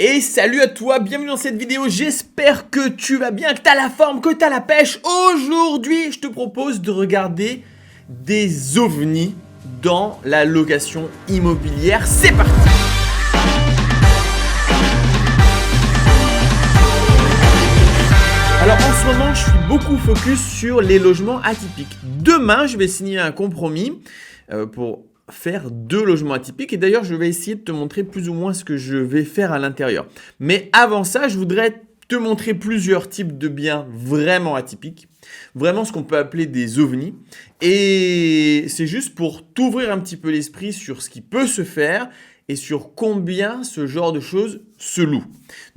Et salut à toi, bienvenue dans cette vidéo, j'espère que tu vas bien, que tu as la forme, que tu as la pêche. Aujourd'hui, je te propose de regarder des ovnis dans la location immobilière. C'est parti! Alors en ce moment, je suis beaucoup focus sur les logements atypiques. Demain, je vais signer un compromis pour faire 2 logements atypiques et d'ailleurs je vais essayer de te montrer plus ou moins ce que je vais faire à l'intérieur. Mais avant ça, je voudrais te montrer plusieurs types de biens vraiment atypiques, vraiment ce qu'on peut appeler des ovnis, et c'est juste pour t'ouvrir un petit peu l'esprit sur ce qui peut se faire et sur combien ce genre de choses se loue.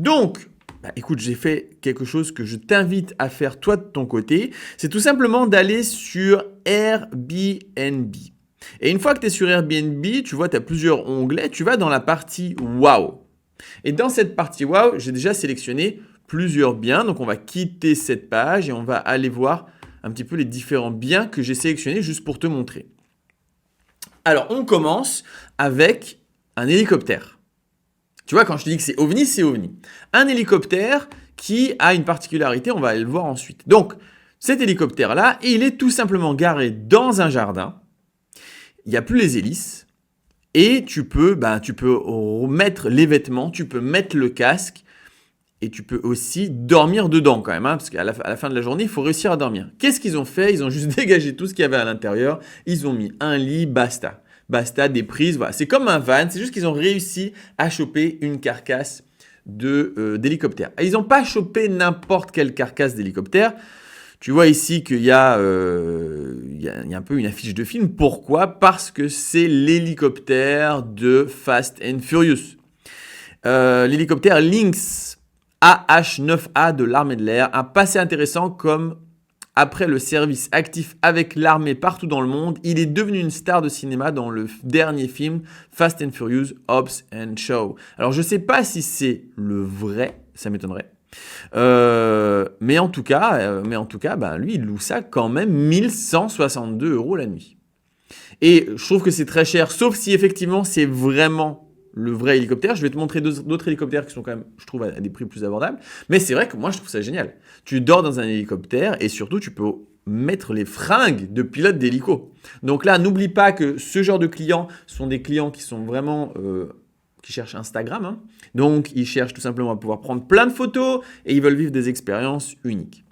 Donc écoute, j'ai fait quelque chose que je t'invite à faire toi de ton côté, c'est tout simplement d'aller sur Airbnb. Et une fois que tu es sur Airbnb, tu vois, tu as plusieurs onglets, tu vas dans la partie Wow. Et dans cette partie Wow, j'ai déjà sélectionné plusieurs biens. Donc, on va quitter cette page et on va aller voir un petit peu les différents biens que j'ai sélectionnés juste pour te montrer. Alors, on commence avec un hélicoptère. Tu vois, quand je te dis que c'est OVNI, c'est OVNI. Un hélicoptère qui a une particularité, on va aller le voir ensuite. Donc, cet hélicoptère-là, il est tout simplement garé dans un jardin. Il n'y a plus les hélices et tu peux remettre les vêtements, tu peux mettre le casque et tu peux aussi dormir dedans quand même, parce qu'à la fin de la journée, il faut réussir à dormir. Qu'est-ce qu'ils ont fait? Ils ont juste dégagé tout ce qu'il y avait à l'intérieur. Ils ont mis un lit, basta. Basta, des prises, voilà. C'est comme un van, c'est juste qu'ils ont réussi à choper une carcasse d'hélicoptère. Ils n'ont pas chopé n'importe quelle carcasse d'hélicoptère. Tu vois ici qu'il y a un peu une affiche de film. Pourquoi? Parce que c'est l'hélicoptère de Fast and Furious. L'hélicoptère Lynx AH-9A de l'armée de l'air. Un passé intéressant comme après le service actif avec l'armée partout dans le monde, il est devenu une star de cinéma dans le dernier film Fast and Furious, Hobbs and Shaw. Alors je ne sais pas si c'est le vrai, ça m'étonnerait. Mais en tout cas, lui, il loue ça quand même 1162 € la nuit. Et je trouve que c'est très cher, sauf si effectivement c'est vraiment le vrai hélicoptère. Je vais te montrer d'autres hélicoptères qui sont quand même, je trouve, à des prix plus abordables. Mais c'est vrai que moi, je trouve ça génial. Tu dors dans un hélicoptère et surtout, tu peux mettre les fringues de pilote d'hélico. Donc là, n'oublie pas que ce genre de clients sont des clients qui sont vraiment... qui cherchent Instagram. Hein. Donc, ils cherchent tout simplement à pouvoir prendre plein de photos et ils veulent vivre des expériences uniques.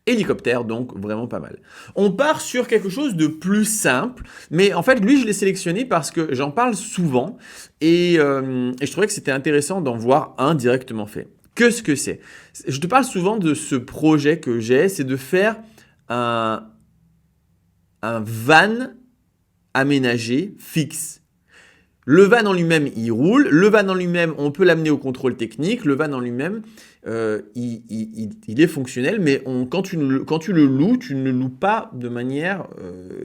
Hélicoptère, donc vraiment pas mal. On part sur quelque chose de plus simple, mais en fait, lui, je l'ai sélectionné parce que j'en parle souvent et je trouvais que c'était intéressant d'en voir un directement fait. Qu'est-ce que c'est? Je te parle souvent de ce projet que j'ai, c'est de faire un van aménagé fixe. Le van en lui-même, il roule. Le van en lui-même, on peut l'amener au contrôle technique. Le van en lui-même, il est fonctionnel, mais quand tu le loues, tu ne le loues pas de manière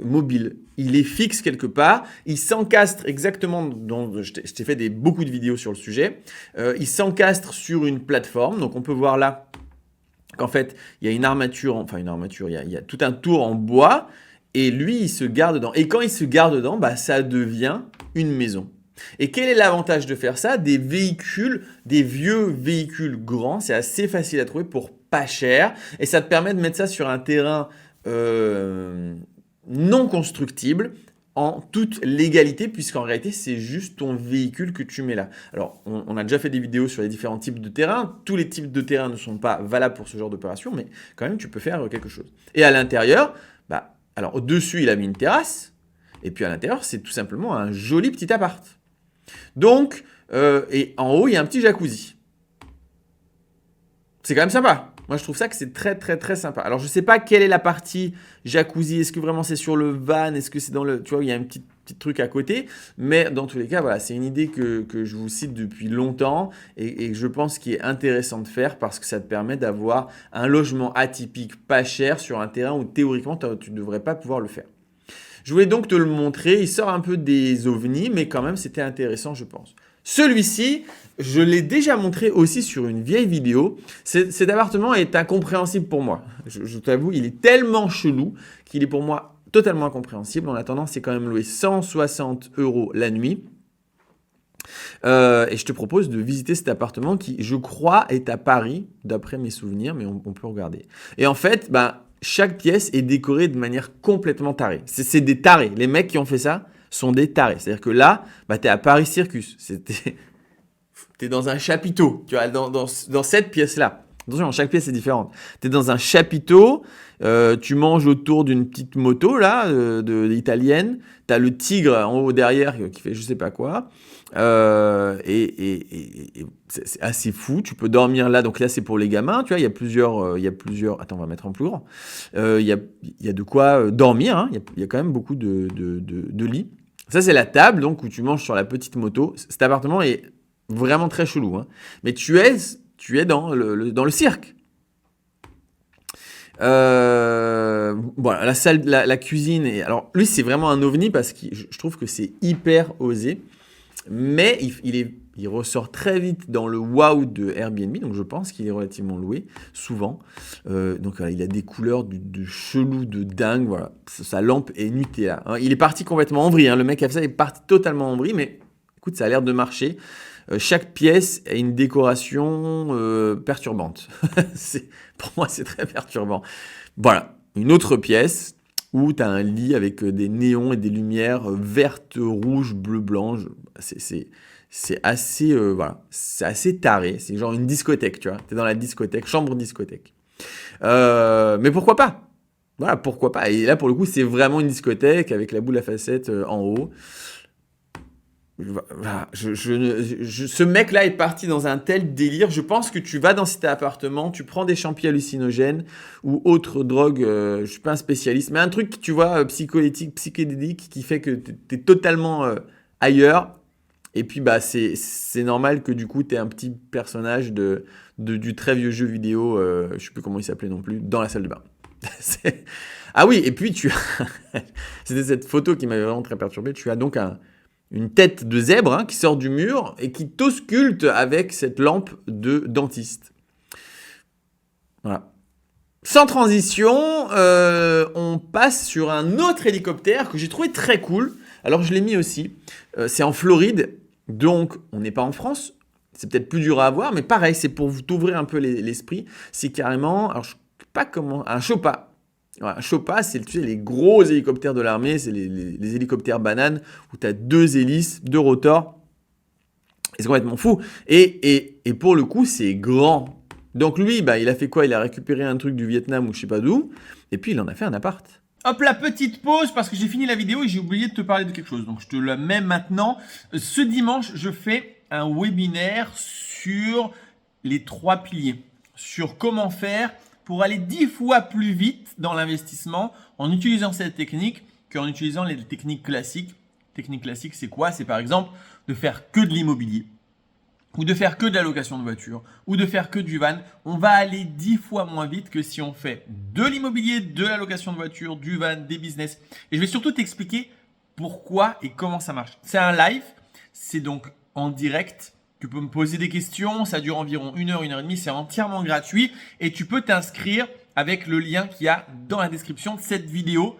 mobile. Il est fixe quelque part. Il s'encastre exactement, je t'ai fait beaucoup de vidéos sur le sujet. Il s'encastre sur une plateforme. Donc, on peut voir là qu'en fait, il y a une armature, il y a tout un tour en bois. Et lui, il se garde dedans. Et quand il se garde dedans, ça devient une maison. Et quel est l'avantage de faire ça? Des vieux véhicules grands, c'est assez facile à trouver pour pas cher. Et ça te permet de mettre ça sur un terrain non constructible en toute légalité, puisqu'en réalité, c'est juste ton véhicule que tu mets là. Alors, on a déjà fait des vidéos sur les différents types de terrains. Tous les types de terrains ne sont pas valables pour ce genre d'opération, mais quand même, tu peux faire quelque chose. Et à l'intérieur, alors au-dessus, il a mis une terrasse. Et puis à l'intérieur, c'est tout simplement un joli petit appart. Donc, et en haut, il y a un petit jacuzzi. C'est quand même sympa. Moi, je trouve ça que c'est très, très, très sympa. Alors, je ne sais pas quelle est la partie jacuzzi. Est-ce que vraiment c'est sur le van? Est-ce que c'est dans le... Tu vois, il y a un petit truc à côté. Mais dans tous les cas, voilà, c'est une idée que je vous cite depuis longtemps et je pense qu'il est intéressant de faire parce que ça te permet d'avoir un logement atypique pas cher sur un terrain où théoriquement, tu ne devrais pas pouvoir le faire. Je voulais donc te le montrer. Il sort un peu des ovnis, mais quand même, c'était intéressant, je pense. Celui-ci, je l'ai déjà montré aussi sur une vieille vidéo. Cet appartement est incompréhensible pour moi. Je t'avoue, il est tellement chelou qu'il est pour moi totalement incompréhensible. En attendant, c'est quand même loué 160 € la nuit. Et je te propose de visiter cet appartement qui, je crois, est à Paris, d'après mes souvenirs, mais on peut regarder. Et en fait, chaque pièce est décorée de manière complètement tarée. C'est des tarés. Les mecs qui ont fait ça sont des tarés. C'est-à-dire que là, tu es à Paris Circus. T'es dans un chapiteau, tu vois, dans cette pièce-là. Attention, chaque pièce est différente. Tu es dans un chapiteau, tu manges autour d'une petite moto, là, italienne. Tu as le tigre en haut derrière qui fait je sais pas quoi. Et c'est assez fou. Tu peux dormir là. Donc là, c'est pour les gamins. Tu vois, il y a plusieurs. Attends, on va mettre en plus grand. Il y a de quoi dormir. Hein. Il y a quand même beaucoup de lits. Ça, c'est la table donc où tu manges sur la petite moto. Cet appartement est vraiment très chelou. Hein. Mais tu es dans le cirque. Voilà, la salle, la cuisine. Alors, lui, c'est vraiment un ovni parce que je trouve que c'est hyper osé. Mais il ressort très vite dans le wow de Airbnb. Donc, je pense qu'il est relativement loué, souvent. Donc, il a des couleurs de chelou, de dingue. Voilà. Sa lampe est Nutella. Hein. Il est parti complètement en vrille. Hein. Le mec a fait ça, il est parti totalement en vrille. Mais écoute, ça a l'air de marcher. Chaque pièce a une décoration perturbante. Pour moi, c'est très perturbant. Voilà, une autre pièce où tu as un lit avec des néons et des lumières vertes, rouges, bleues, blanches. C'est assez, c'est assez taré. C'est genre une discothèque, tu vois. Tu es dans la discothèque, chambre discothèque. Mais pourquoi pas ? Voilà, pourquoi pas ? Et là, pour le coup, c'est vraiment une discothèque avec la boule à facettes en haut. Voilà, ce mec-là est parti dans un tel délire. Je pense que tu vas dans cet appartement, tu prends des champis hallucinogènes ou autre drogue, je suis pas un spécialiste, mais un truc, tu vois, psychédélique qui fait que tu es totalement ailleurs. Et puis, c'est normal que du coup, tu aies un petit personnage du très vieux jeu vidéo, je sais plus comment il s'appelait non plus, dans la salle de bain. Ah oui, et puis c'était cette photo qui m'avait vraiment très perturbé. Tu as donc une tête de zèbre qui sort du mur et qui t'ausculte avec cette lampe de dentiste. Voilà. Sans transition, on passe sur un autre hélicoptère que j'ai trouvé très cool. Alors je l'ai mis aussi. C'est en Floride, donc on n'est pas en France. C'est peut-être plus dur à avoir, mais pareil, c'est pour vous t'ouvrir un peu l'esprit. C'est carrément, alors je ne sais pas comment, un Chopa. Voilà, Chopa, c'est les gros hélicoptères de l'armée, c'est les hélicoptères bananes où tu as 2 hélices, 2 rotors. C'est complètement fou. Et pour le coup, c'est grand. Donc lui, il a fait quoi ? Il a récupéré un truc du Vietnam ou je sais pas d'où, et puis il en a fait un appart. Hop, la petite pause parce que j'ai fini la vidéo et j'ai oublié de te parler de quelque chose. Donc je te la mets maintenant. Ce dimanche, je fais un webinaire sur les 3 piliers. Sur comment faire pour aller 10 fois plus vite dans l'investissement en utilisant cette technique qu'en utilisant les techniques classiques. Technique classique, c'est quoi ? C'est par exemple de faire que de l'immobilier, ou de faire que de la location de voiture, ou de faire que du van. On va aller 10 fois moins vite que si on fait de l'immobilier, de la location de voiture, du van, des business. Et je vais surtout t'expliquer pourquoi et comment ça marche. C'est un live, c'est donc en direct. Tu peux me poser des questions, ça dure environ 1 heure, 1 heure et demie, c'est entièrement gratuit et tu peux t'inscrire avec le lien qu'il y a dans la description de cette vidéo.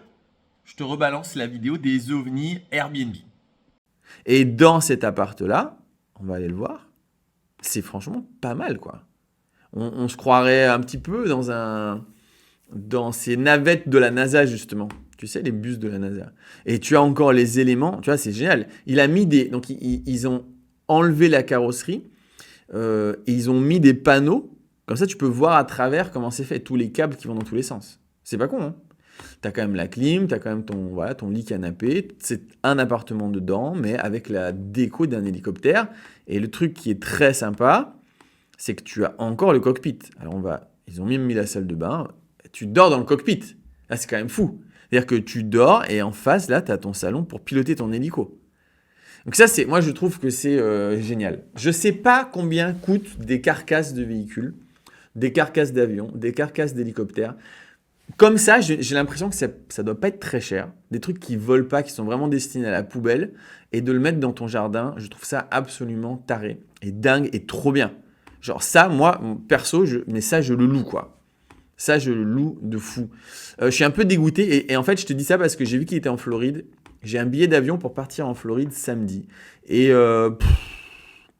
Je te rebalance la vidéo des ovnis Airbnb. Et dans cet appart-là, on va aller le voir, c'est franchement pas mal, quoi. On se croirait un petit peu dans ces navettes de la NASA, justement. Tu sais, les bus de la NASA. Et tu as encore les éléments, tu vois, c'est génial. Il a mis donc ils ont enlevé la carrosserie et ils ont mis des panneaux. Comme ça, tu peux voir à travers comment c'est fait, tous les câbles qui vont dans tous les sens. C'est pas con, hein. Tu as quand même la clim, tu as quand même ton lit canapé. C'est un appartement dedans, mais avec la déco d'un hélicoptère. Et le truc qui est très sympa, c'est que tu as encore le cockpit. Alors ils ont même mis la salle de bain. Tu dors dans le cockpit. Là, c'est quand même fou. C'est-à-dire que tu dors et en face, là, tu as ton salon pour piloter ton hélico. Donc ça, moi, je trouve que c'est génial. Je ne sais pas combien coûtent des carcasses de véhicules, des carcasses d'avions, des carcasses d'hélicoptères. Comme ça, j'ai l'impression que ça ne doit pas être très cher. Des trucs qui ne volent pas, qui sont vraiment destinés à la poubelle. Et de le mettre dans ton jardin, je trouve ça absolument taré. Et dingue et trop bien. Genre ça, moi, perso, mais ça, je le loue, quoi. Ça, je le loue de fou. Je suis un peu dégoûté. Et en fait, je te dis ça parce que j'ai vu qu'il était en Floride. J'ai un billet d'avion pour partir en Floride samedi. Et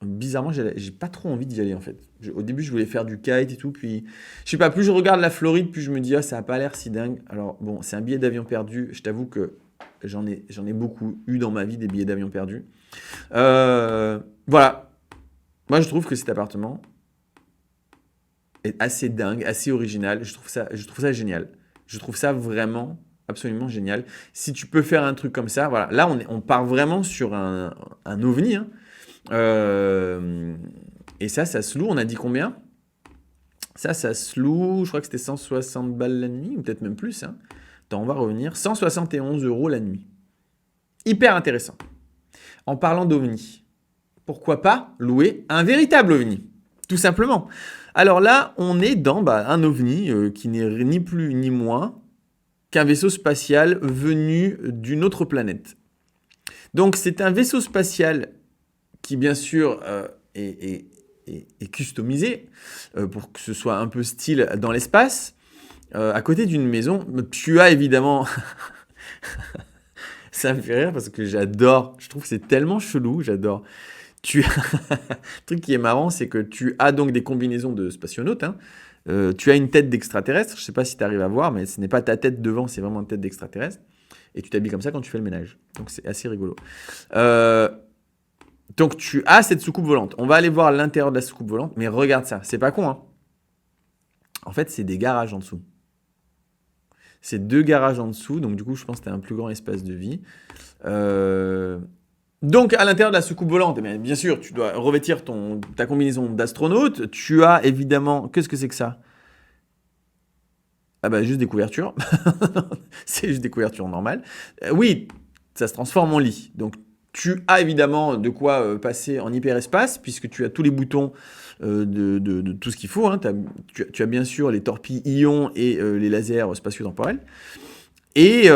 bizarrement, j'ai pas trop envie d'y aller en fait. Au début, je voulais faire du kite et tout, puis je sais pas, plus je regarde la Floride, plus je me dis, ah, ça a pas l'air si dingue. Alors bon, c'est un billet d'avion perdu. Je t'avoue que j'en ai beaucoup eu dans ma vie des billets d'avion perdus. Voilà. Moi, je trouve que cet appartement est assez dingue, assez original. Je trouve ça génial. Je trouve ça vraiment absolument génial. Si tu peux faire un truc comme ça, voilà. Là, on part vraiment sur un ovni, hein. Et ça se loue. On a dit combien? Ça se loue. Je crois que c'était 160 balles la nuit, ou peut-être même plus, hein. Attends, on va revenir. 171 € la nuit. Hyper intéressant. En parlant d'ovni, pourquoi pas louer un véritable ovni? Tout simplement. Alors là, on est dans un ovni qui n'est ni plus ni moins qu'un vaisseau spatial venu d'une autre planète. Donc c'est un vaisseau spatial qui bien sûr est customisé pour que ce soit un peu style dans l'espace. À côté d'une maison, tu as évidemment... Ça me fait rire parce que j'adore, je trouve que c'est tellement chelou, j'adore. Le truc qui est marrant, c'est que tu as donc des combinaisons de spationautes, hein. Tu as une tête d'extraterrestre, je ne sais pas si tu arrives à voir, mais ce n'est pas ta tête devant, c'est vraiment une tête d'extraterrestre. Et tu t'habilles comme ça quand tu fais le ménage. Donc c'est assez rigolo. Donc tu as cette soucoupe volante. On va aller voir l'intérieur de la soucoupe volante, mais regarde ça, c'est pas con, hein. En fait, c'est des garages en dessous. C'est 2 garages en dessous, donc du coup, je pense que tu as un plus grand espace de vie. Donc, à l'intérieur de la soucoupe volante, eh bien sûr, tu dois revêtir ta combinaison d'astronaute. Tu as évidemment... Qu'est-ce que c'est que ça? Ah bah, juste des couvertures. C'est juste des couvertures normales. Oui, ça se transforme en lit. Donc, tu as évidemment de quoi passer en hyperespace, puisque tu as tous les boutons de tout ce qu'il faut, hein. Tu as bien sûr les torpilles ions et les lasers spatio-temporels. Et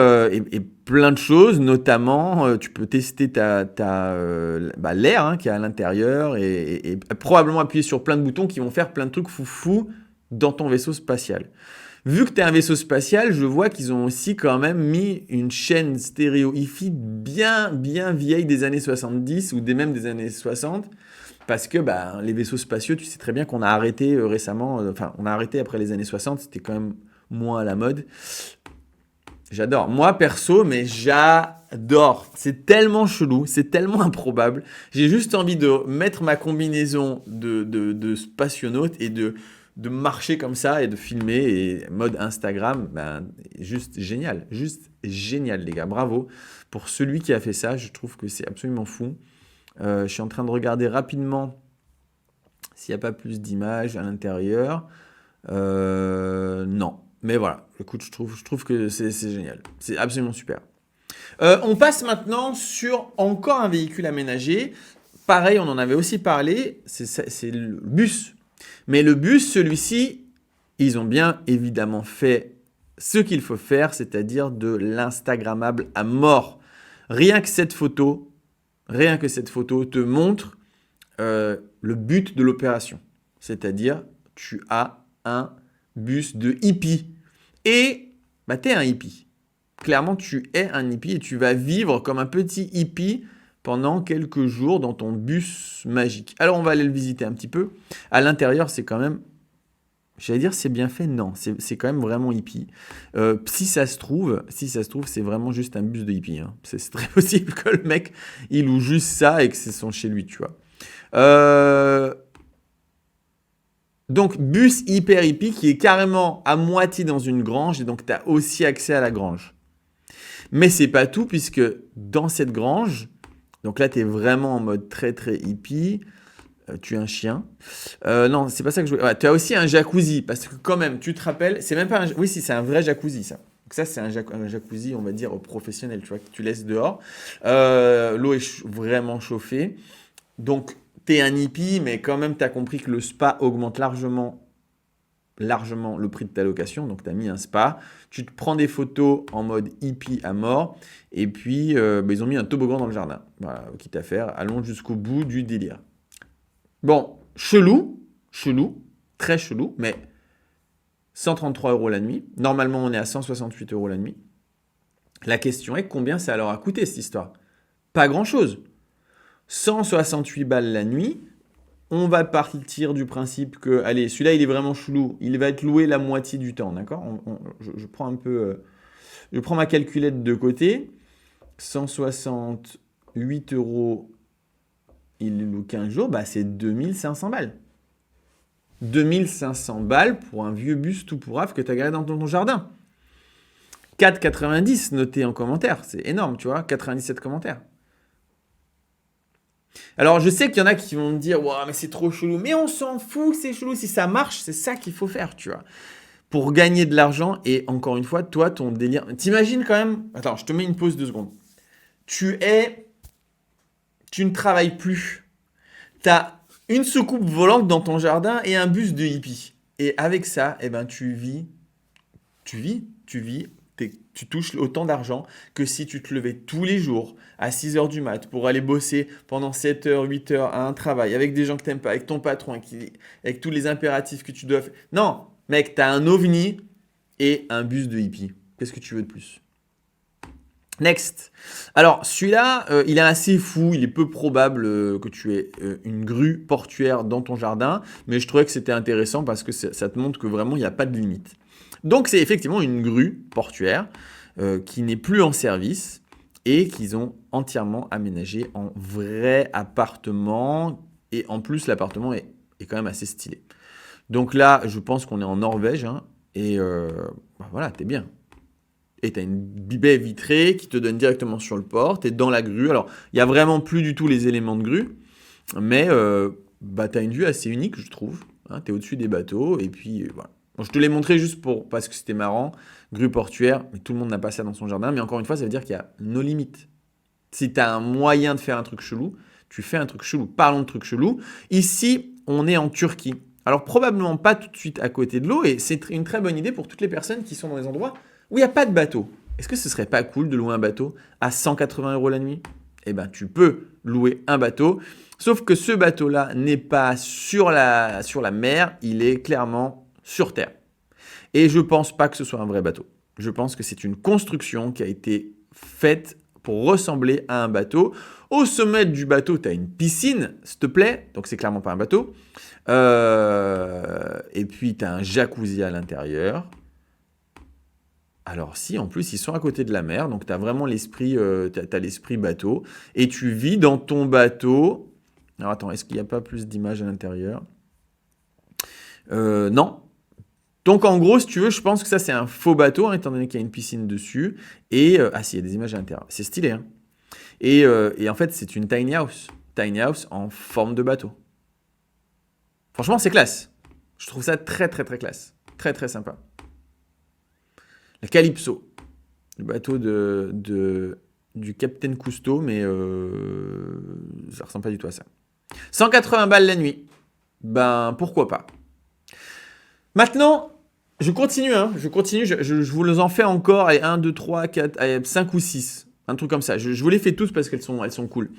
plein de choses, notamment, tu peux tester l'air, hein, qui est à l'intérieur et probablement appuyer sur plein de boutons qui vont faire plein de trucs foufou dans ton vaisseau spatial. Vu que tu es un vaisseau spatial, je vois qu'ils ont aussi quand même mis une chaîne stéréo hi-fi bien vieille des années 70 ou même des années 60. Parce que les vaisseaux spatiaux, tu sais très bien qu'on a arrêté récemment, on a arrêté après les années 60, c'était quand même moins à la mode. J'adore. Moi, perso, mais j'adore. C'est tellement chelou, c'est tellement improbable. J'ai juste envie de mettre ma combinaison de spationaute et de marcher comme ça et de filmer, et mode Instagram. Juste génial. Juste génial, les gars. Bravo. Pour celui qui a fait ça, je trouve que c'est absolument fou. Je suis en train de regarder rapidement s'il n'y a pas plus d'images à l'intérieur. Non. Mais voilà, écoute, je trouve que c'est génial. C'est absolument super. On passe maintenant sur encore un véhicule aménagé. Pareil, on en avait aussi parlé, c'est le bus. Mais le bus, celui-ci, ils ont bien évidemment fait ce qu'il faut faire, c'est-à-dire de l'instagrammable à mort. Rien que cette photo te montre le but de l'opération. C'est-à-dire, tu as un bus de hippie. Et tu es un hippie. Clairement, tu es un hippie et tu vas vivre comme un petit hippie pendant quelques jours dans ton bus magique. Alors, on va aller le visiter un petit peu. À l'intérieur, c'est quand même... J'allais dire c'est bien fait, non. C'est quand même vraiment hippie. Si ça se trouve, c'est vraiment juste un bus de hippie, hein. C'est très possible que le mec, il loue juste ça et que c'est son chez lui, tu vois. Donc, bus hyper hippie qui est carrément à moitié dans une grange et donc tu as aussi accès à la grange. Mais c'est pas tout puisque dans cette grange, donc là tu es vraiment en mode très très hippie, tu es un chien. Non, c'est pas ça que je veux. Ouais, tu as aussi un jacuzzi parce que quand même, tu te rappelles, c'est même pas un... Oui, si, c'est un vrai jacuzzi ça. Donc ça, c'est un jacuzzi, on va dire, professionnel, tu vois, que tu laisses dehors. L'eau est vraiment chauffée. Donc, t'es un hippie, mais quand même, tu as compris que le spa augmente largement le prix de ta location. Donc, tu as mis un spa. Tu te prends des photos en mode hippie à mort. Et puis, ils ont mis un toboggan dans le jardin. Voilà, quitte à faire. Allons jusqu'au bout du délire. Bon, chelou, très chelou, mais 133 € la nuit. Normalement, on est à 168 € la nuit. La question est combien ça leur a coûté, cette histoire? Pas grand-chose. 168 balles la nuit, on va partir du principe que, allez, celui-là, il est vraiment chelou. Il va être loué la moitié du temps, d'accord? Je prends un peu, je prends ma calculette de côté. 168 €, il loue 15 jours, bah c'est 2500 balles. 2500 balles pour un vieux bus tout pourrave que tu as garé dans ton jardin. 4,90 noté en commentaire, c'est énorme, tu vois, 97 commentaires. Alors, je sais qu'il y en a qui vont me dire « Wow, mais c'est trop chelou ». Mais on s'en fout que c'est chelou. Si ça marche, c'est ça qu'il faut faire, tu vois. Pour gagner de l'argent. Et encore une fois, toi, ton délire... T'imagines quand même... Attends, je te mets une pause 2 secondes. Tu ne travailles plus. Tu as une soucoupe volante dans ton jardin et un bus de hippie. Et avec ça, eh ben, tu vis, tu touches autant d'argent que si tu te levais tous les jours à 6 h du mat pour aller bosser pendant 7 h, 8 h à un travail avec des gens que tu n'aimes pas, avec ton patron, avec tous les impératifs que tu dois faire. Non, mec, tu as un ovni et un bus de hippie. Qu'est-ce que tu veux de plus? Next. Alors, celui-là, il est assez fou. Il est peu probable que tu aies une grue portuaire dans ton jardin. Mais je trouvais que c'était intéressant parce que ça te montre que vraiment, il n'y a pas de limite. Donc, c'est effectivement une grue portuaire qui n'est plus en service et qu'ils ont entièrement aménagé en vrai appartement. Et en plus, l'appartement est quand même assez stylé. Donc là, je pense qu'on est en Norvège. Hein, et voilà, t'es bien. Et tu as une baie vitrée qui te donne directement sur le port. Tu es dans la grue. Alors, il n'y a vraiment plus du tout les éléments de grue. Mais tu as une vue assez unique, je trouve. Hein, tu es au-dessus des bateaux. Et puis, voilà. Bon, je te l'ai montré juste parce que c'était marrant. Grue portuaire, mais tout le monde n'a pas ça dans son jardin. Mais encore une fois, ça veut dire qu'il y a nos limites. Si tu as un moyen de faire un truc chelou, tu fais un truc chelou. Parlons de trucs chelous. Ici, on est en Turquie. Alors, probablement pas tout de suite à côté de l'eau. Et c'est une très bonne idée pour toutes les personnes qui sont dans des endroits où il n'y a pas de bateau. Est-ce que ce serait pas cool de louer un bateau à 180 € la nuit? Eh bien, tu peux louer un bateau, sauf que ce bateau-là n'est pas sur la mer, il est clairement sur terre. Et je ne pense pas que ce soit un vrai bateau. Je pense que c'est une construction qui a été faite pour ressembler à un bateau. Au sommet du bateau, tu as une piscine, s'il te plaît, donc c'est clairement pas un bateau. Et puis, tu as un jacuzzi à l'intérieur. Alors si, en plus, ils sont à côté de la mer, donc tu as vraiment l'esprit, t'as l'esprit bateau, et tu vis dans ton bateau. Alors attends, est-ce qu'il n'y a pas plus d'images à l'intérieur? Non. Donc en gros, si tu veux, je pense que ça c'est un faux bateau, hein, étant donné qu'il y a une piscine dessus, et si, il y a des images à l'intérieur. C'est stylé, hein. Et en fait, c'est une tiny house en forme de bateau. Franchement, c'est classe. Je trouve ça très très très classe, très très sympa. La Calypso, le bateau du Capitaine Cousteau, mais ça ressemble pas du tout à ça. 180 balles la nuit, ben pourquoi pas. Maintenant, je continue, je vous en fais encore, 1, 2, 3, 4, 5 ou 6, un truc comme ça. Je vous les fais tous parce qu'elles sont cool.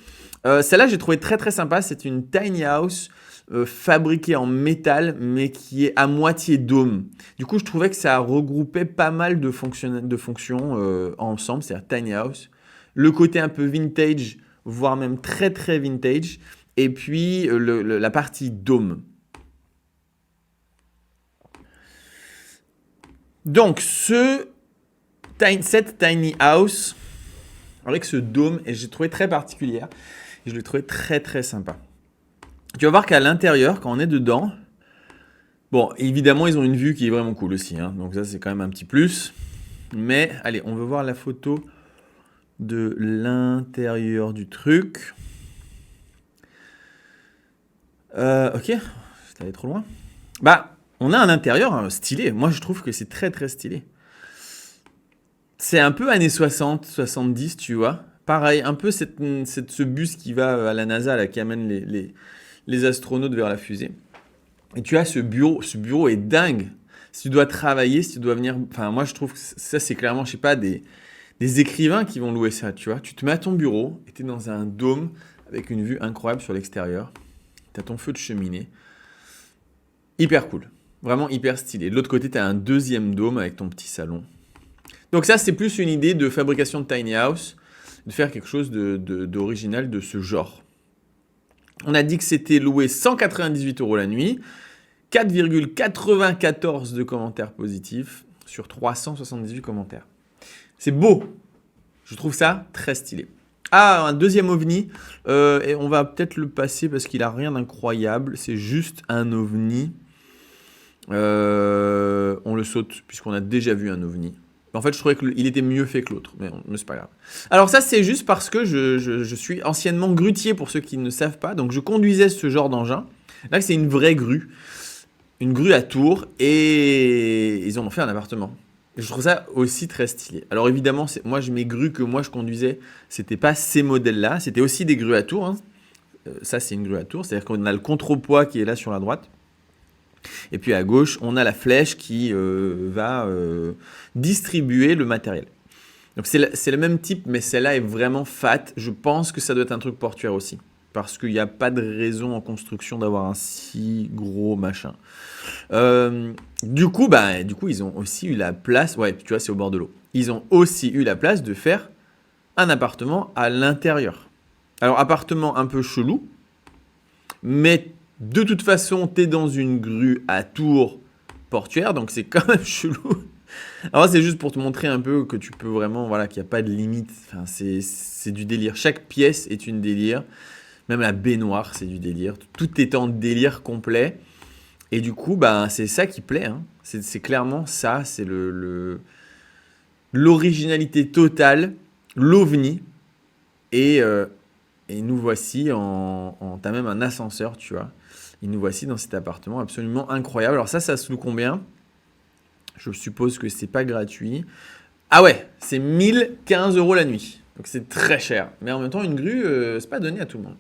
Celle-là, j'ai trouvé très très sympa, c'est une tiny house fabriqué en métal, mais qui est à moitié dôme. Du coup, je trouvais que ça regroupait pas mal de fonctions ensemble, c'est-à-dire tiny house. Le côté un peu vintage, voire même très très vintage, et puis la partie dôme. Donc, cette tiny house, avec ce dôme, et j'ai trouvé très particulière, et je l'ai trouvé très très sympa. Tu vas voir qu'à l'intérieur, quand on est dedans, bon, évidemment, ils ont une vue qui est vraiment cool aussi, hein, donc ça, c'est quand même un petit plus. Mais, allez, on veut voir la photo de l'intérieur du truc. Ok, c'est allé trop loin. Bah, on a un intérieur stylé. Moi, je trouve que c'est très, très stylé. C'est un peu années 60, 70, tu vois. Pareil, un peu ce bus qui va à la NASA, là, qui amène les astronautes vers la fusée. Et tu as ce bureau est dingue. Si tu dois travailler, si tu dois venir... Enfin, moi, je trouve que ça, c'est clairement, je sais pas, des écrivains qui vont louer ça, tu vois. Tu te mets à ton bureau et tu es dans un dôme avec une vue incroyable sur l'extérieur. Tu as ton feu de cheminée. Hyper cool. Vraiment hyper stylé. De l'autre côté, tu as un deuxième dôme avec ton petit salon. Donc ça, c'est plus une idée de fabrication de tiny house, de faire quelque chose d'original de ce genre. On a dit que c'était loué 198 € la nuit. 4,94 de commentaires positifs sur 378 commentaires. C'est beau. Je trouve ça très stylé. Ah, un deuxième ovni. Et on va peut-être le passer parce qu'il n'a rien d'incroyable. C'est juste un ovni. On le saute puisqu'on a déjà vu un ovni. En fait, je trouvais qu'il était mieux fait que l'autre, mais c'est pas grave. Alors ça, c'est juste parce que je suis anciennement grutier, pour ceux qui ne savent pas. Donc, je conduisais ce genre d'engin. Là, c'est une vraie grue. Une grue à Tours. Et ils en ont fait un appartement. Et je trouve ça aussi très stylé. Alors évidemment, moi, mes grues que moi, je conduisais, c'était pas ces modèles-là. C'était aussi des grues à Tours. Hein. Ça, c'est une grue à Tours. C'est-à-dire qu'on a le contrepoids qui est là sur la droite. Et puis à gauche, on a la flèche qui va distribuer le matériel. Donc c'est le même type, mais celle-là est vraiment fat. Je pense que ça doit être un truc portuaire aussi. Parce qu'il n'y a pas de raison en construction d'avoir un si gros machin. Du coup, ils ont aussi eu la place. Ouais, tu vois, c'est au bord de l'eau. Ils ont aussi eu la place de faire un appartement à l'intérieur. Alors, appartement un peu chelou, mais de toute façon, tu es dans une grue à Tours portuaire, donc c'est quand même chelou. Alors, c'est juste pour te montrer un peu que tu peux vraiment, voilà, qu'il n'y a pas de limite. Enfin, c'est du délire. Chaque pièce est une délire. Même la baignoire, c'est du délire. Tout est en délire complet. Et du coup, c'est ça qui plaît. Hein. C'est clairement ça. C'est l'originalité totale, l'ovni. Et nous voici t'as même un ascenseur, tu vois. Et nous voici dans cet appartement absolument incroyable. Alors ça se loue combien ? Je suppose que c'est pas gratuit. Ah ouais, c'est 1015 € la nuit. Donc c'est très cher. Mais en même temps, une grue, c'est pas donné à tout le monde.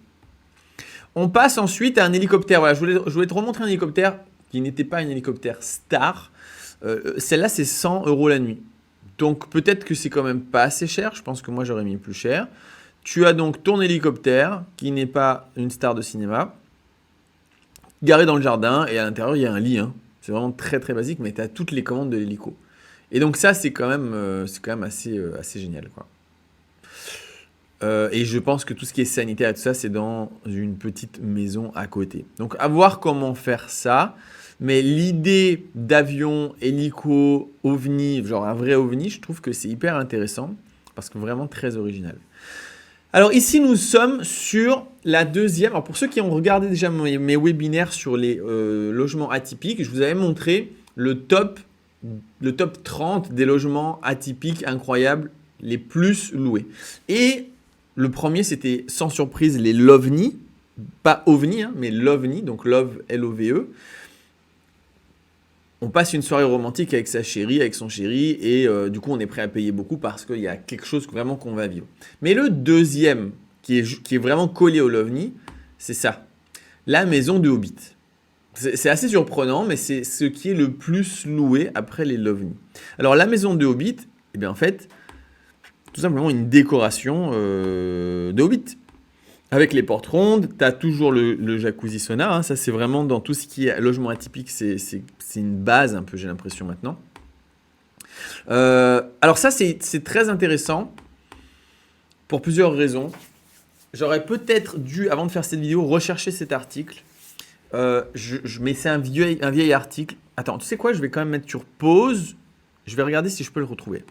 On passe ensuite à un hélicoptère. Voilà, je voulais te remontrer un hélicoptère qui n'était pas un hélicoptère star. Celle-là, c'est 100 € la nuit. Donc peut-être que c'est quand même pas assez cher. Je pense que moi, j'aurais mis plus cher. Tu as donc ton hélicoptère qui n'est pas une star de cinéma, garé dans le jardin et à l'intérieur, il y a un lit. Hein. C'est vraiment très très basique, mais tu as toutes les commandes de l'hélico. Et donc ça, c'est quand même assez génial, quoi. Et je pense que tout ce qui est sanitaire et tout ça, c'est dans une petite maison à côté. Donc, à voir comment faire ça. Mais l'idée d'avion, hélico, ovni, genre un vrai ovni, je trouve que c'est hyper intéressant parce que vraiment très original. Alors ici, nous sommes sur la deuxième. Alors pour ceux qui ont regardé déjà mes webinaires sur les logements atypiques, je vous avais montré le top 30 des logements atypiques incroyables les plus loués. Et le premier, c'était sans surprise les Lovni, pas OVNI, hein, mais Lovni, donc Love, L-O-V-E. On passe une soirée romantique avec sa chérie, avec son chéri, et du coup, on est prêt à payer beaucoup parce qu'il y a quelque chose vraiment qu'on va vivre. Mais le deuxième, qui est vraiment collé au Lovni, c'est ça, la maison de Hobbit. C'est assez surprenant, mais c'est ce qui est le plus loué après les Lovni. Alors, la maison de Hobbit, eh bien, en fait, tout simplement une décoration de Hobbit. Avec les portes rondes, tu as toujours le jacuzzi sauna. Hein, ça, c'est vraiment dans tout ce qui est logement atypique, c'est une base un peu, j'ai l'impression maintenant. Alors ça, c'est très intéressant pour plusieurs raisons. J'aurais peut-être dû, avant de faire cette vidéo, rechercher cet article. Mais c'est un vieil article. Attends, tu sais quoi ? Je vais quand même mettre sur pause. Je vais regarder si je peux le retrouver.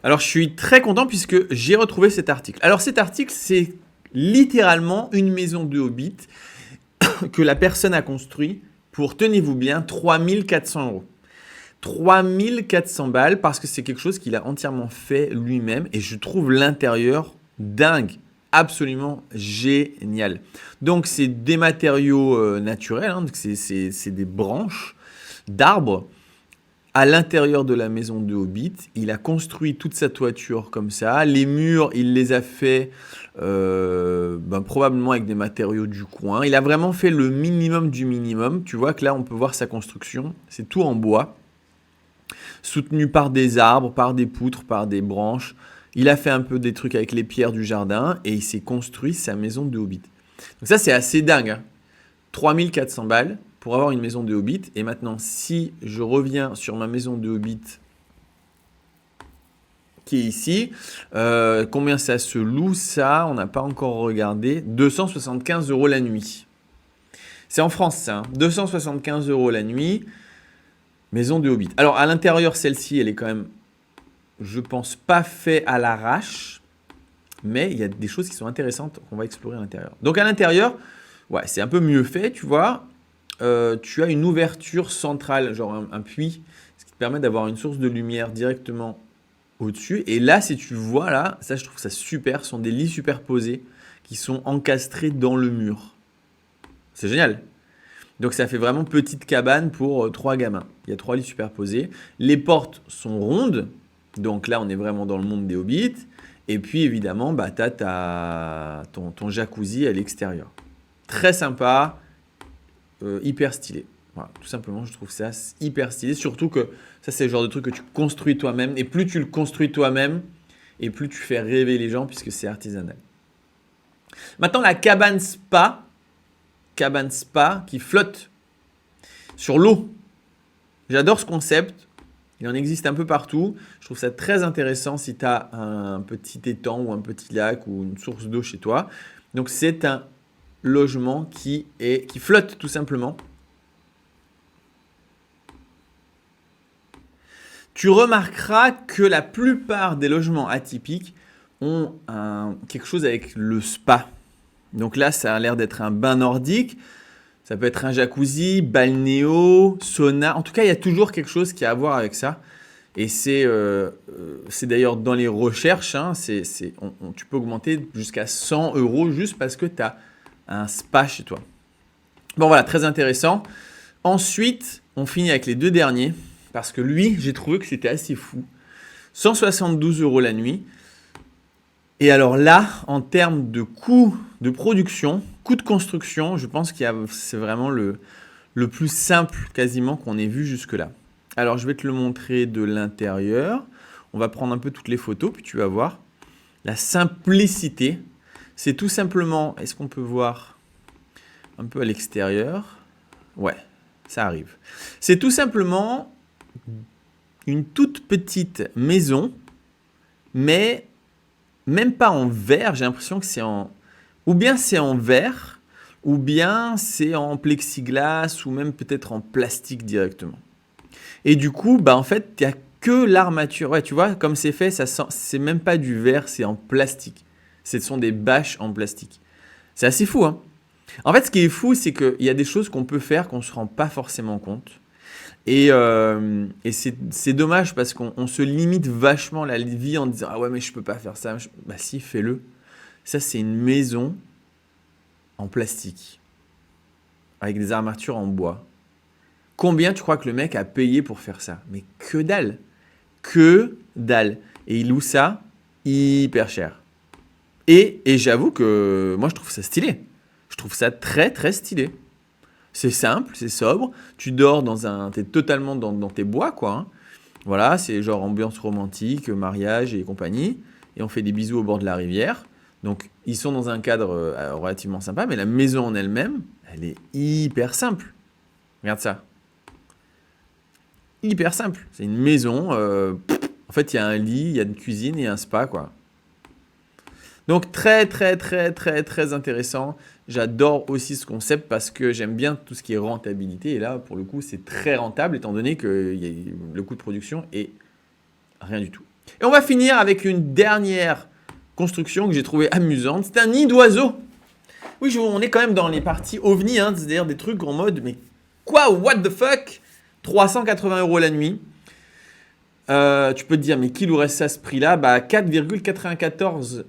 Alors, je suis très content puisque j'ai retrouvé cet article. Alors, cet article, c'est littéralement une maison de Hobbit que la personne a construit pour, tenez-vous bien, 3400 €. 3400 balles parce que c'est quelque chose qu'il a entièrement fait lui-même et je trouve l'intérieur dingue, absolument génial. Donc, c'est des matériaux naturels, hein, donc c'est des branches d'arbres. À l'intérieur de la maison de Hobbit, il a construit toute sa toiture comme ça. Les murs, il les a fait probablement avec des matériaux du coin. Il a vraiment fait le minimum du minimum. Tu vois que là, on peut voir sa construction. C'est tout en bois, soutenu par des arbres, par des poutres, par des branches. Il a fait un peu des trucs avec les pierres du jardin et il s'est construit sa maison de Hobbit. Donc ça, c'est assez dingue. Hein. 3400 balles. Pour avoir une maison de Hobbit. Et maintenant, si je reviens sur ma maison de Hobbit qui est ici. Combien ça se loue, ça? On n'a pas encore regardé. 275 € la nuit. C'est en France, ça. 275 € la nuit. Maison de Hobbit. Alors, à l'intérieur, celle-ci, elle est quand même, je pense, pas fait à l'arrache. Mais il y a des choses qui sont intéressantes qu'on va explorer à l'intérieur. Donc, à l'intérieur, ouais, c'est un peu mieux fait, tu vois. Tu as une ouverture centrale, genre un puits, ce qui te permet d'avoir une source de lumière directement au-dessus. Et là, si tu vois, là, ça, je trouve ça super. Ce sont des lits superposés qui sont encastrés dans le mur. C'est génial. Donc, ça fait vraiment petite cabane pour 3 gamins. Il y a 3 lits superposés. Les portes sont rondes. Donc là, on est vraiment dans le monde des hobbits. Et puis, évidemment, bah, tu as ton jacuzzi à l'extérieur. Très sympa, hyper stylé. Voilà, tout simplement, je trouve ça hyper stylé. Surtout que ça, c'est le genre de truc que tu construis toi-même. Et plus tu le construis toi-même, et plus tu fais rêver les gens puisque c'est artisanal. Maintenant, la cabane spa qui flotte sur l'eau. J'adore ce concept. Il en existe un peu partout. Je trouve ça très intéressant si tu as un petit étang ou un petit lac ou une source d'eau chez toi. Donc, c'est un logement qui flotte tout simplement. Tu remarqueras que la plupart des logements atypiques ont quelque chose avec le spa. Donc là, ça a l'air d'être un bain nordique. Ça peut être un jacuzzi, balnéo, sauna. En tout cas, il y a toujours quelque chose qui a à voir avec ça. Et c'est d'ailleurs dans les recherches, hein, tu peux augmenter jusqu'à 100 € juste parce que tu as un spa chez toi. Bon voilà, très intéressant. Ensuite, on finit avec les 2 derniers. Parce que lui, j'ai trouvé que c'était assez fou. 172 € la nuit. Et alors là, en termes de coût de production, coût de construction, je pense que c'est vraiment le plus simple quasiment qu'on ait vu jusque-là. Alors, je vais te le montrer de l'intérieur. On va prendre un peu toutes les photos, puis tu vas voir. La simplicité, c'est tout simplement, est-ce qu'on peut voir un peu à l'extérieur? Ouais, ça arrive. C'est tout simplement une toute petite maison, mais même pas en verre. J'ai l'impression que c'est ou bien c'est en verre, ou bien c'est en plexiglas, ou même peut-être en plastique directement. Et du coup, bah en fait, il n'y a que l'armature. Ouais, tu vois, comme c'est fait, c'est même pas du verre, c'est en plastique. Ce sont des bâches en plastique. C'est assez fou, hein. En fait, ce qui est fou, c'est qu'il y a des choses qu'on peut faire qu'on ne se rend pas forcément compte. Et c'est dommage parce qu'on se limite vachement la vie en disant « Ah ouais, mais je peux pas faire ça. » Bah si, fais-le. Ça, c'est une maison en plastique avec des armatures en bois. Combien tu crois que le mec a payé pour faire ça? Mais que dalle! Que dalle! Et il loue ça hyper cher. Et j'avoue que moi, je trouve ça stylé. Je trouve ça très, très stylé. C'est simple, c'est sobre. Tu dors t'es totalement dans tes bois, quoi. Hein. Voilà, c'est genre ambiance romantique, mariage et compagnie. Et on fait des bisous au bord de la rivière. Donc, ils sont dans un cadre relativement sympa, mais la maison en elle-même, elle est hyper simple. Regarde ça. Hyper simple. C'est une maison. En fait, il y a un lit, il y a une cuisine et un spa, quoi. Donc, très, très, très, très, très intéressant. J'adore aussi ce concept parce que j'aime bien tout ce qui est rentabilité. Et là, pour le coup, c'est très rentable étant donné que le coût de production est rien du tout. Et on va finir avec une dernière construction que j'ai trouvée amusante. C'est un nid d'oiseau. Oui, on est quand même dans les parties ovni, hein, c'est-à-dire des trucs en mode, mais quoi, what the fuck? 380 € la nuit. Tu peux te dire, mais qui louerait ça à ce prix-là? Bah, 4,94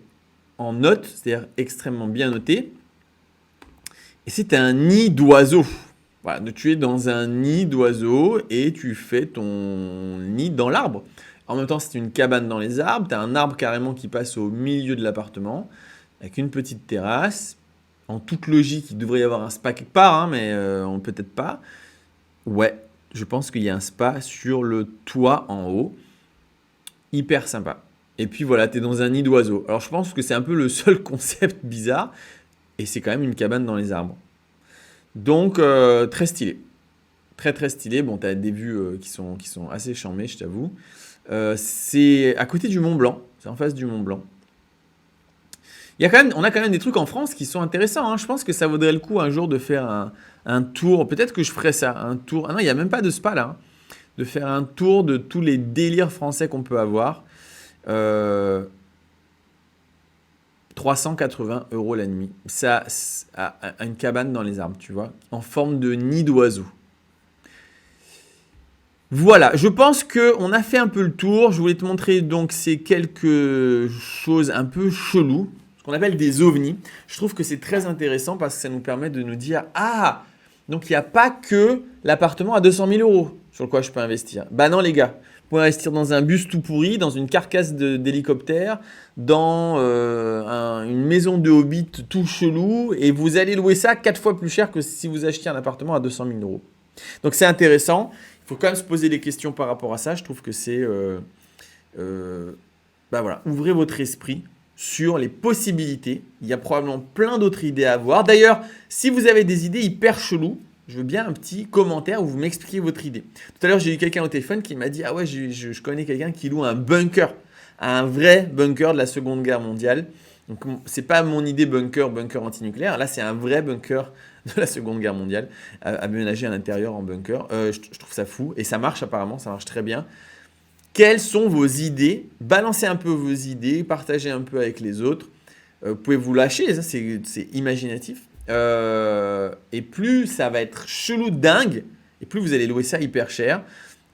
en note, c'est-à-dire extrêmement bien noté. Et c'est un nid d'oiseau. Voilà, tu es dans un nid d'oiseau et tu fais ton nid dans l'arbre. En même temps, c'est une cabane dans les arbres. Tu as un arbre carrément qui passe au milieu de l'appartement avec une petite terrasse. En toute logique, il devrait y avoir un spa quelque part, hein, mais peut-être pas. Ouais, je pense qu'il y a un spa sur le toit en haut. Hyper sympa. Et puis voilà, tu es dans un nid d'oiseau. Alors je pense que c'est un peu le seul concept bizarre. Et c'est quand même une cabane dans les arbres. Donc très stylé. Très très stylé. Bon, tu as des vues qui sont assez charmées, je t'avoue. C'est à côté du Mont Blanc. C'est en face du Mont Blanc. On a quand même des trucs en France qui sont intéressants, hein. Je pense que ça vaudrait le coup un jour de faire un tour. Peut-être que je ferais ça, un tour. Ah non, il n'y a même pas de spa là, hein. De faire un tour de tous les délires français qu'on peut avoir. 380 € la nuit. Ça a une cabane dans les arbres, tu vois, en forme de nid d'oiseau. Voilà, je pense qu'on a fait un peu le tour. Je voulais te montrer donc ces quelques choses un peu cheloues, ce qu'on appelle des ovnis. Je trouve que c'est très intéressant parce que ça nous permet de nous dire, ah, donc il n'y a pas que l'appartement à 200 000 € sur lequel je peux investir. Bah non les gars, vous pouvez investir dans un bus tout pourri, dans une carcasse d'hélicoptère, dans une maison de hobbit tout chelou, et vous allez louer ça 4 fois plus cher que si vous achetiez un appartement à 200 000 €. Donc c'est intéressant. Il faut quand même se poser des questions par rapport à ça. Je trouve que c'est... bah voilà, ouvrez votre esprit sur les possibilités. Il y a probablement plein d'autres idées à avoir. D'ailleurs, si vous avez des idées hyper cheloues, je veux bien un petit commentaire où vous m'expliquez votre idée. Tout à l'heure, j'ai eu quelqu'un au téléphone qui m'a dit « Ah ouais, je connais quelqu'un qui loue un bunker, un vrai bunker de la Seconde Guerre mondiale. » Donc, c'est pas mon idée bunker antinucléaire. Là, c'est un vrai bunker de la Seconde Guerre mondiale, aménagé à l'intérieur en bunker. Je trouve ça fou et ça marche apparemment, ça marche très bien. Quelles sont vos idées? Balancez un peu vos idées, partagez un peu avec les autres. Vous pouvez vous lâcher, ça c'est imaginatif. Et plus ça va être chelou de dingue, et plus vous allez louer ça hyper cher,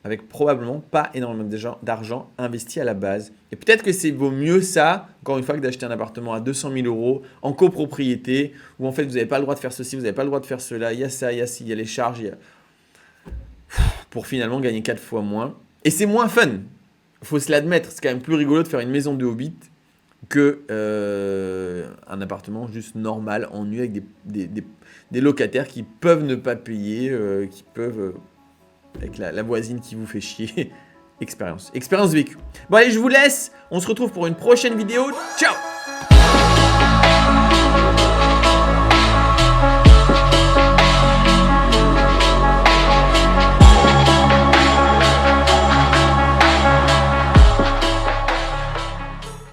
avec probablement pas énormément d'argent investi à la base. Et peut-être que c'est vaut mieux ça, encore une fois, que d'acheter un appartement à 200 000 € en copropriété, où en fait vous n'avez pas le droit de faire ceci, vous n'avez pas le droit de faire cela, il y a ça, il y a ci, il y a les charges, pour finalement gagner 4 fois moins. Et c'est moins fun, il faut se l'admettre, c'est quand même plus rigolo de faire une maison de hobbit que un appartement juste normal, en nu, avec des locataires qui peuvent ne pas payer, qui peuvent... avec la voisine qui vous fait chier. Expérience vécue. Bon allez, je vous laisse. On se retrouve pour une prochaine vidéo. Ciao!